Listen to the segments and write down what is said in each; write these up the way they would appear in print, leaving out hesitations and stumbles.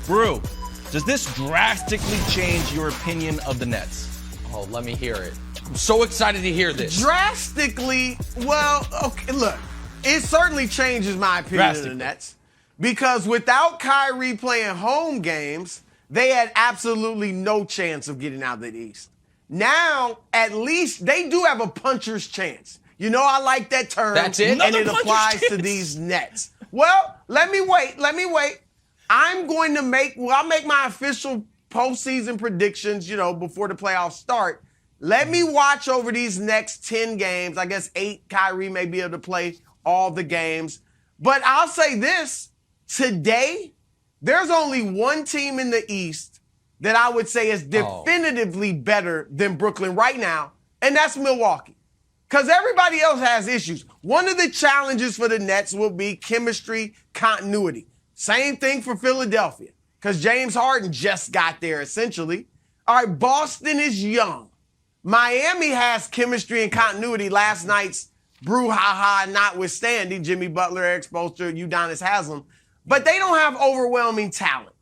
Brew, does this drastically change your opinion of the Nets? Oh, let me hear it. I'm so excited to hear this. Drastically, well, okay, look, it certainly changes my opinion of the Nets because without Kyrie playing home games, they had absolutely no chance of getting out of the East. Now, at least they do have a puncher's chance. You know, I like that term. That's it? And it applies to these Nets. Well, let me wait. I'll make my official postseason predictions, before the playoffs start. Let me watch over these next 10 games. I guess 8, Kyrie may be able to play all the games. But I'll say this, today, there's only one team in the East that I would say is definitively better than Brooklyn right now, and that's Milwaukee. Because everybody else has issues. One of the challenges for the Nets will be chemistry, continuity. Same thing for Philadelphia, because James Harden just got there, essentially. All right, Boston is young. Miami has chemistry and continuity. Last night's brouhaha notwithstanding, Jimmy Butler, Eric Spoelstra, Udonis Haslem. But they don't have overwhelming talent.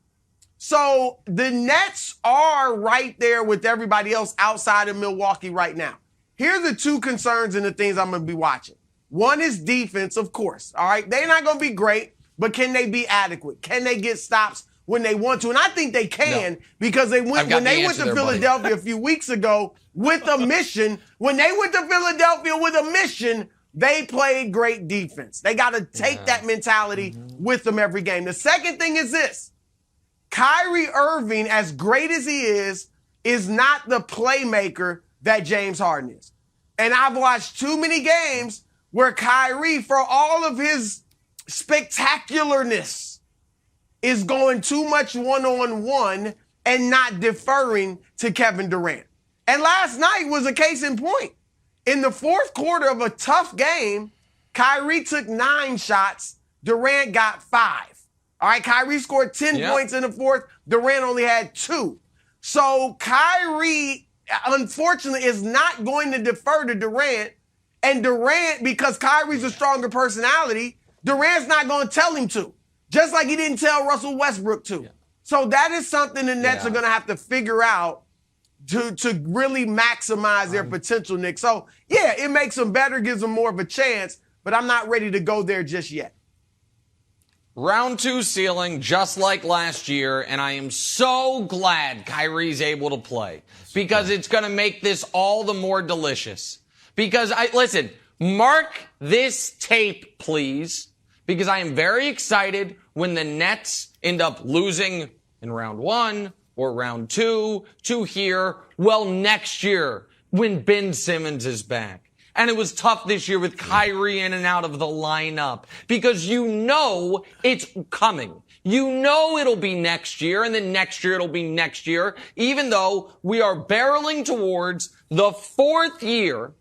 So the Nets are right there with everybody else outside of Milwaukee right now. Here are the two concerns and the things I'm going to be watching. One is defense, of course. All right, they're not going to be great, but can they be adequate? Can they get stops when they want to? And I think they can because when they went to Philadelphia a few weeks ago with a mission, when they went to Philadelphia with a mission, they played great defense. They got to take that mentality with them every game. The second thing is this. Kyrie Irving, as great as he is not the playmaker that James Harden is. And I've watched too many games where Kyrie, for all of his spectacularness, is going too much one-on-one and not deferring to Kevin Durant. And last night was a case in point. In the fourth quarter of a tough game, Kyrie took 9 shots. Durant got 5. All right, Kyrie scored 10 points in the fourth. Durant only had 2. So Kyrie, unfortunately, is not going to defer to Durant. And Durant, because Kyrie's a stronger personality, Durant's not going to tell him to. Just like he didn't tell Russell Westbrook to. So that is something the Nets are going to have to figure out to really maximize their potential, Nick. So, it makes them better, gives them more of a chance, but I'm not ready to go there just yet. Round 2 ceiling, just like last year, and I am so glad Kyrie's able to play because it's going to make this all the more delicious. Because, listen, mark this tape, please, because I am very excited when the Nets end up losing in round 1 or round 2 to here, next year when Ben Simmons is back. And it was tough this year with Kyrie in and out of the lineup because it's coming. It'll be next year, and then next year it'll be next year, even though we are barreling towards the 4th year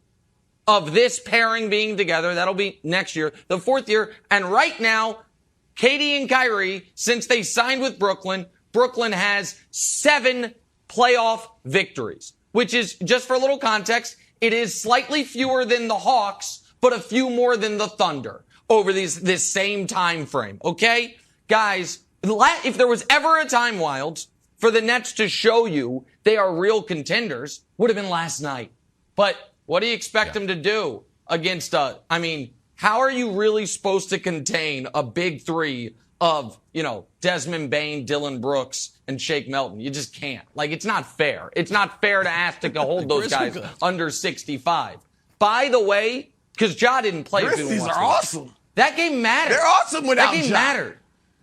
of this pairing being together. That'll be next year, the 4th year. And right now, KD and Kyrie, since they signed with Brooklyn has 7 playoff victories, which is, just for a little context, it is slightly fewer than the Hawks, but a few more than the Thunder over this same time frame. Okay? Guys, if there was ever a time, Wilds, for the Nets to show you they are real contenders, would have been last night. But what do you expect them to do against how are you really supposed to contain a big 3 of, Desmond Bane, Dylan Brooks, and Shake Milton? You just can't. It's not fair. It's not fair to ask to hold those guys under 65. By the way, because Ja didn't play. Grizzlies are awesome. That game mattered. They're awesome without Ja. That game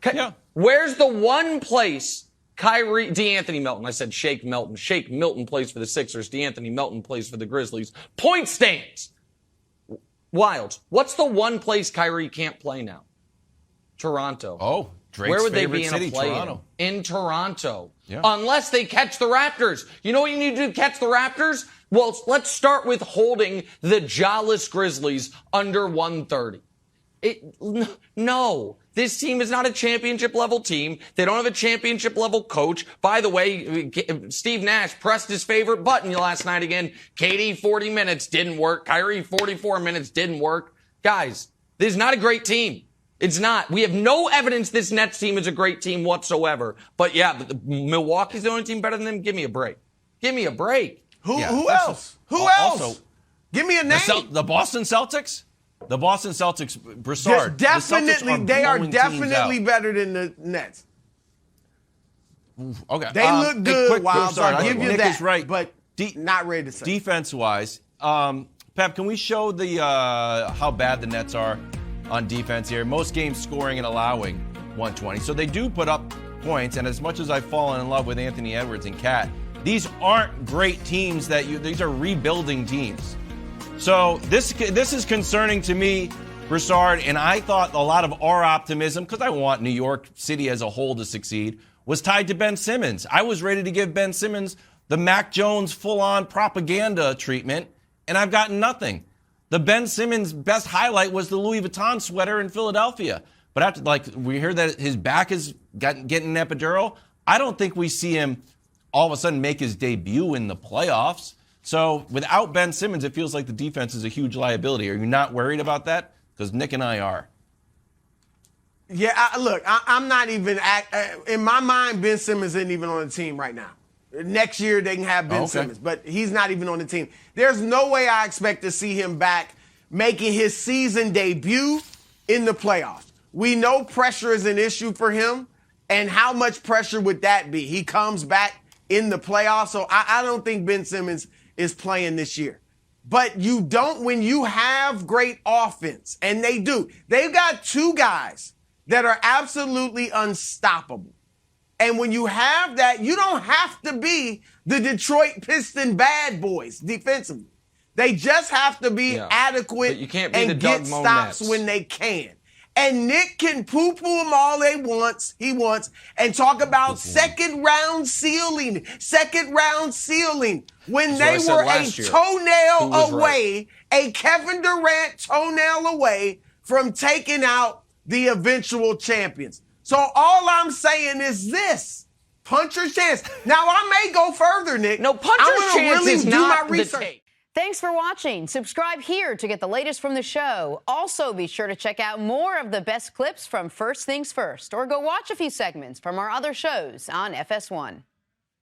mattered. Where's the one place D'Anthony Melton, I said Shake Milton. Shake Milton plays for the Sixers. D'Anthony Melton plays for the Grizzlies. Point stands. Wilds, what's the one place Kyrie can't play now? Toronto. Oh, Drake's where would they be in city, a play Toronto. in Toronto? Yeah. Unless they catch the Raptors. You know what you need to do to catch the Raptors? Well, let's start with holding the jawless Grizzlies under 130. No, this team is not a championship level team. They don't have a championship level coach. By the way, Steve Nash pressed his favorite button last night again. KD 40 minutes didn't work. Kyrie 44 minutes didn't work. Guys, this is not a great team. It's not. We have no evidence this Nets team is a great team whatsoever. But yeah, Milwaukee's the only team better than them. Give me a break. Give me a break. Who else? Who else? Also, give me a name. The Boston Celtics? The Boston Celtics, Broussard. Definitely, they are definitely better than the Nets. Okay. They look good, Wild. Broussard, I'll give you Nick that. is right. But not ready to say. Defense-wise, Pep, can we show the how bad the Nets are on defense here? Most games scoring and allowing 120. So they do put up points, and as much as I've fallen in love with Anthony Edwards and Cat, these aren't great teams these are rebuilding teams. So this is concerning to me, Broussard, and I thought a lot of our optimism, because I want New York City as a whole to succeed, was tied to Ben Simmons. I was ready to give Ben Simmons the Mac Jones full-on propaganda treatment, and I've gotten nothing. The Ben Simmons best highlight was the Louis Vuitton sweater in Philadelphia. But after, we hear that his back is getting an epidural. I don't think we see him all of a sudden make his debut in the playoffs. So without Ben Simmons, it feels like the defense is a huge liability. Are you not worried about that? Because Nick and I are. Yeah, I'm not even in my mind. Ben Simmons isn't even on the team right now. Next year they can have Ben Simmons, but he's not even on the team. There's no way I expect to see him back making his season debut in the playoffs. We know pressure is an issue for him, and how much pressure would that be? He comes back in the playoffs, so I don't think Ben Simmons is playing this year. But when you have great offense, and they do, they've got two guys that are absolutely unstoppable. And when you have that, you don't have to be the Detroit Piston bad boys defensively. They just have to be adequate you can't be and the get Doug stops Nets. when they can. And Nick can poo-poo them all he wants, and talk about second round ceiling. When they were a toenail away, a Kevin Durant toenail away from taking out the eventual champions. So all I'm saying is this: puncher's chance. Now I may go further, Nick. No, puncher's chance is not the take. Thanks for watching. Subscribe here to get the latest from the show. Also, be sure to check out more of the best clips from First Things First, or go watch a few segments from our other shows on FS1.